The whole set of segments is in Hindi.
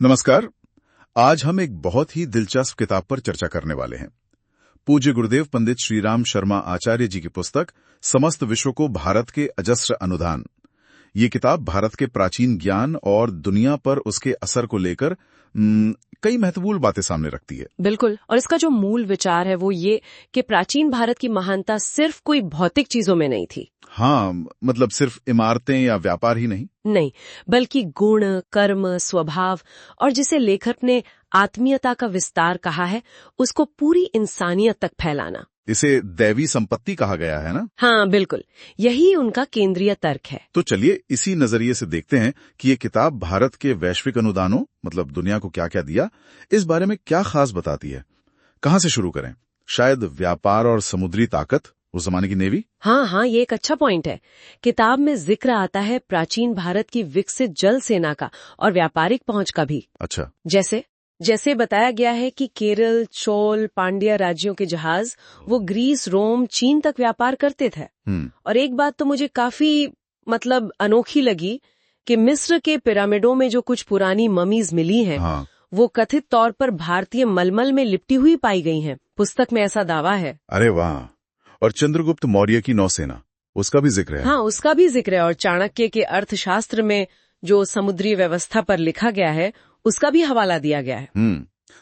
नमस्कार। आज हम एक बहुत ही दिलचस्प किताब पर चर्चा करने वाले हैं। पूज्य गुरुदेव पंडित श्रीराम शर्मा आचार्य जी की पुस्तक समस्त विश्व को भारत के अजस्र अनुदान। ये किताब भारत के प्राचीन ज्ञान और दुनिया पर उसके असर को लेकर कई महत्वपूर्ण बातें सामने रखती है। बिल्कुल, और इसका जो मूल विचार है वो ये कि प्राचीन भारत की महानता सिर्फ कोई भौतिक चीजों में नहीं थी। हाँ, मतलब सिर्फ इमारतें या व्यापार ही नहीं, बल्कि गुण, कर्म, स्वभाव और जिसे लेखक ने आत्मीयता का विस्तार कहा है, उसको पूरी इंसानियत तक फैलाना। इसे दैवी संपत्ति कहा गया है ना? हाँ बिल्कुल, यही उनका केंद्रीय तर्क है। तो चलिए इसी नजरिए से देखते हैं कि ये किताब भारत के वैश्विक अनुदानों, मतलब दुनिया को क्या क्या दिया, इस बारे में क्या खास बताती है। कहाँ से शुरू करें? शायद व्यापार और समुद्री ताकत, उस जमाने की नेवी। हाँ, ये एक अच्छा पॉइंट है। किताब में जिक्र आता है प्राचीन भारत की विकसित जल सेना का और व्यापारिक पहुंच का भी। अच्छा। जैसे बताया गया है कि केरल, चोल, पांड्या राज्यों के जहाज वो ग्रीस, रोम, चीन तक व्यापार करते थे। और एक बात तो मुझे काफी अनोखी लगी कि मिस्र के पिरामिडों में जो कुछ पुरानी ममीज मिली हैं, हाँ। वो कथित तौर पर भारतीय मलमल में लिपटी हुई पाई गई हैं। पुस्तक में ऐसा दावा है। अरे वाह। और चंद्रगुप्त मौर्य की नौसेना, उसका भी जिक्र है। हाँ, उसका भी जिक्र है। और चाणक्य के अर्थशास्त्र में जो समुद्री व्यवस्था पर लिखा गया है, उसका भी हवाला दिया गया है।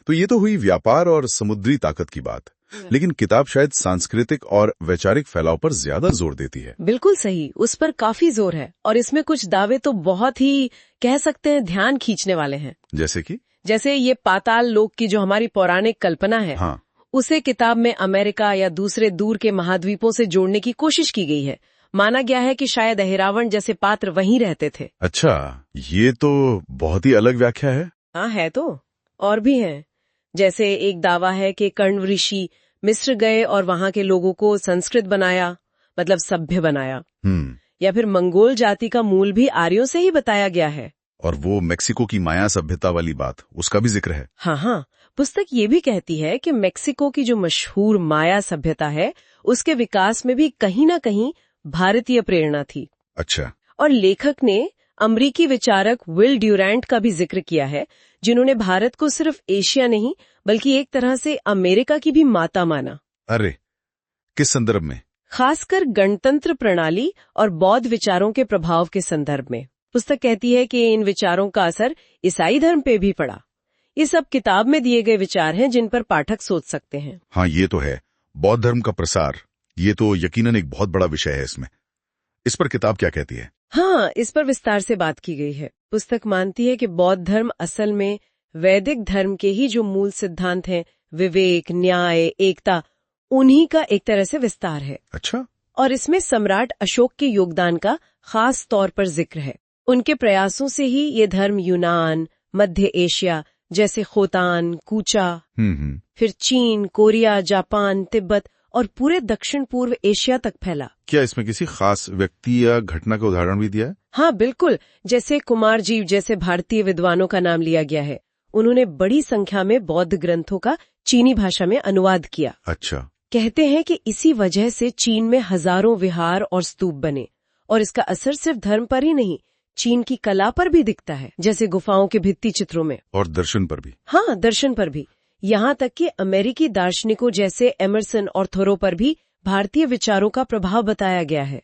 तो ये तो हुई व्यापार और समुद्री ताकत की बात, लेकिन किताब शायद सांस्कृतिक और वैचारिक फैलाव पर ज्यादा जोर देती है। बिल्कुल सही, उस पर काफी जोर है। और इसमें कुछ दावे तो बहुत ही कह सकते हैं ध्यान खींचने वाले हैं। जैसे ये पाताल लोक की जो हमारी पौराणिक कल्पना है, हाँ। उसे किताब में अमेरिका या दूसरे दूर के महाद्वीपों से जोड़ने की कोशिश की गई है। माना गया है कि शायद अहिरावण जैसे पात्र वहीं रहते थे। अच्छा, ये तो बहुत ही अलग व्याख्या है। हाँ है तो, और भी हैं। जैसे एक दावा है कि कण्व ऋषि मिस्र गए और वहां के लोगों को संस्कृत बनाया, मतलब सभ्य बनाया। या फिर मंगोल जाति का मूल भी आर्यों से ही बताया गया है। और वो मेक्सिको की माया सभ्यता वाली बात, उसका भी जिक्र है। हाँ, पुस्तक ये भी कहती है कि मेक्सिको की जो मशहूर माया सभ्यता है, उसके विकास में भी कहीं ना कहीं भारतीय प्रेरणा थी। अच्छा। और लेखक ने अमरीकी विचारक विल ड्यूरैंट का भी जिक्र किया है, जिन्होंने भारत को सिर्फ एशिया नहीं बल्कि एक तरह से अमेरिका की भी माता माना। अरे, किस संदर्भ में? खासकर गणतंत्र प्रणाली और बौद्ध विचारों के प्रभाव के संदर्भ में। पुस्तक कहती है कि इन विचारों का असर ईसाई धर्म पे भी पड़ा। ये सब किताब में दिए गए विचार हैं जिन पर पाठक सोच सकते हैं। हाँ, ये तो है। बौद्ध धर्म का प्रसार, ये तो यकीनन एक बहुत बड़ा विषय है। इस पर किताब क्या कहती है? हाँ, इस पर विस्तार से बात की गई है। पुस्तक मानती है कि बौद्ध धर्म असल में वैदिक धर्म के ही जो मूल सिद्धांत हैं, विवेक, न्याय, एकता, उन्हीं का एक तरह से विस्तार है। अच्छा। और इसमें सम्राट अशोक के योगदान का खास तौर पर जिक्र है। उनके प्रयासों से ही ये धर्म यूनान, मध्य एशिया जैसे खोतान, कूचा, फिर चीन, कोरिया, जापान, तिब्बत और पूरे दक्षिण पूर्व एशिया तक फैला। क्या इसमें किसी खास व्यक्ति या घटना का उदाहरण भी दिया है? हाँ बिल्कुल, जैसे कुमार जीव जैसे भारतीय विद्वानों का नाम लिया गया है। उन्होंने बड़ी संख्या में बौद्ध ग्रंथों का चीनी भाषा में अनुवाद किया। अच्छा। कहते हैं कि इसी वजह से चीन में हजारों विहार और स्तूप बने। और इसका असर सिर्फ धर्म पर ही नहीं, चीन की कला पर भी दिखता है, जैसे गुफाओं के भित्ति चित्रों में। और दर्शन पर भी। हाँ, दर्शन पर भी। यहाँ तक कि अमेरिकी दार्शनिकों जैसे एमरसन और थोरो पर भी भारतीय विचारों का प्रभाव बताया गया है।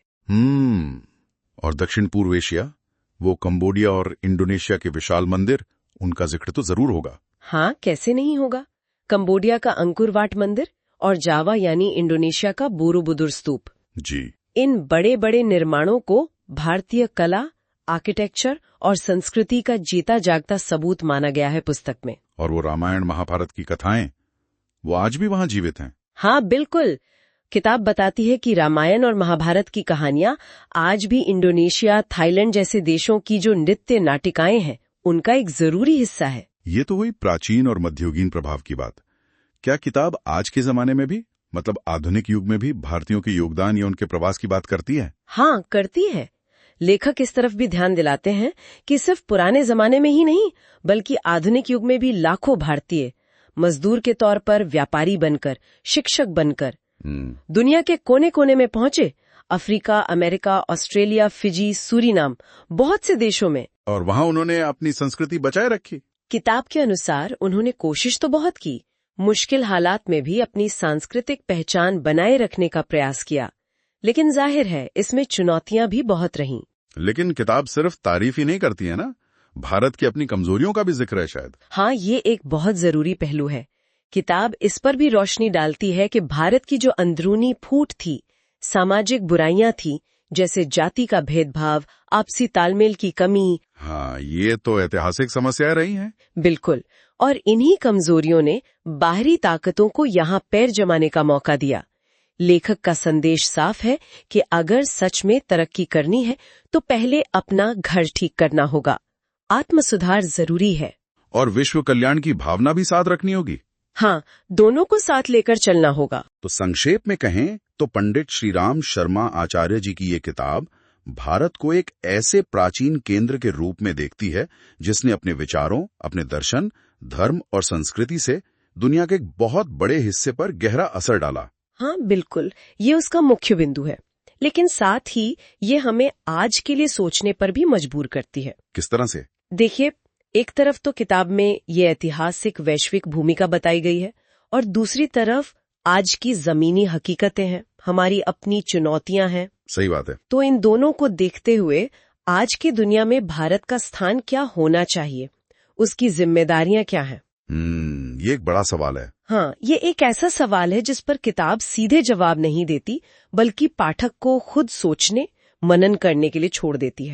और दक्षिण पूर्व एशिया, वो कंबोडिया और इंडोनेशिया के विशाल मंदिर, उनका जिक्र तो जरूर होगा। हाँ, कैसे नहीं होगा। कंबोडिया का अंकुर वाट मंदिर और जावा यानी इंडोनेशिया का बोरोबुदुर स्तूप जी। इन बड़े बड़े निर्माणों को भारतीय कला, आर्किटेक्चर और संस्कृति का जीता जागता सबूत माना गया है पुस्तक में। और वो रामायण महाभारत की कथाएं, वो आज भी वहां जीवित हैं। हाँ बिल्कुल, किताब बताती है कि रामायण और महाभारत की कहानियां आज भी इंडोनेशिया, थाईलैंड जैसे देशों की जो नृत्य नाटिकाएं हैं, उनका एक जरूरी हिस्सा है। ये तो हुई प्राचीन और मध्ययुगीन प्रभाव की बात। क्या किताब आज के जमाने में भी, मतलब आधुनिक युग में भी भारतीयों के योगदान या उनके प्रवास की बात करती है? हाँ, करती है। लेखक इस तरफ भी ध्यान दिलाते हैं कि सिर्फ पुराने जमाने में ही नहीं बल्कि आधुनिक युग में भी लाखों भारतीय मजदूर के तौर पर, व्यापारी बनकर, शिक्षक बनकर दुनिया के कोने कोने में पहुंचे। Africa, America, Australia, Fiji, Suriname, बहुत से देशों में। और वहां उन्होंने अपनी संस्कृति बचाए रखी। किताब के अनुसार उन्होंने कोशिश तो बहुत की, मुश्किल हालात में भी अपनी सांस्कृतिक पहचान बनाए रखने का प्रयास किया, लेकिन जाहिर है इसमें चुनौतियां भी बहुत रहीं। लेकिन किताब सिर्फ तारीफ ही नहीं करती है ना, भारत की अपनी कमजोरियों का भी जिक्र है शायद। हाँ, ये एक बहुत जरूरी पहलू है। किताब इस पर भी रोशनी डालती है कि भारत की जो अंदरूनी फूट थी, सामाजिक बुराइयां थी, जैसे जाति का भेदभाव, आपसी तालमेल की कमी। हाँ, ये तो ऐतिहासिक समस्याएं रही हैं। बिल्कुल, और इन्हीं कमजोरियों ने बाहरी ताकतों को यहाँ पैर जमाने का मौका दिया। लेखक का संदेश साफ है कि अगर सच में तरक्की करनी है तो पहले अपना घर ठीक करना होगा, आत्मसुधार जरूरी है, और विश्व कल्याण की भावना भी साथ रखनी होगी। हाँ, दोनों को साथ लेकर चलना होगा। तो संक्षेप में कहें तो पंडित श्रीराम शर्मा आचार्य जी की ये किताब भारत को एक ऐसे प्राचीन केंद्र के रूप में देखती है जिसने अपने विचारों, अपने दर्शन, धर्म और संस्कृति से दुनिया के एक बहुत बड़े हिस्से पर गहरा असर डाला। हाँ बिल्कुल, ये उसका मुख्य बिंदु है, लेकिन साथ ही ये हमें आज के लिए सोचने पर भी मजबूर करती है। किस तरह से? देखिए, एक तरफ तो किताब में ये ऐतिहासिक वैश्विक भूमिका बताई गई है, और दूसरी तरफ आज की जमीनी हकीकतें हैं, हमारी अपनी चुनौतियां हैं। सही बात है। तो इन दोनों को देखते हुए आज की दुनिया में भारत का स्थान क्या होना चाहिए, उसकी जिम्मेदारियां क्या हैं? ये एक बड़ा सवाल है। हाँ, ये एक ऐसा सवाल है जिस पर किताब सीधे जवाब नहीं देती, बल्कि पाठक को खुद सोचने, मनन करने के लिए छोड़ देती है।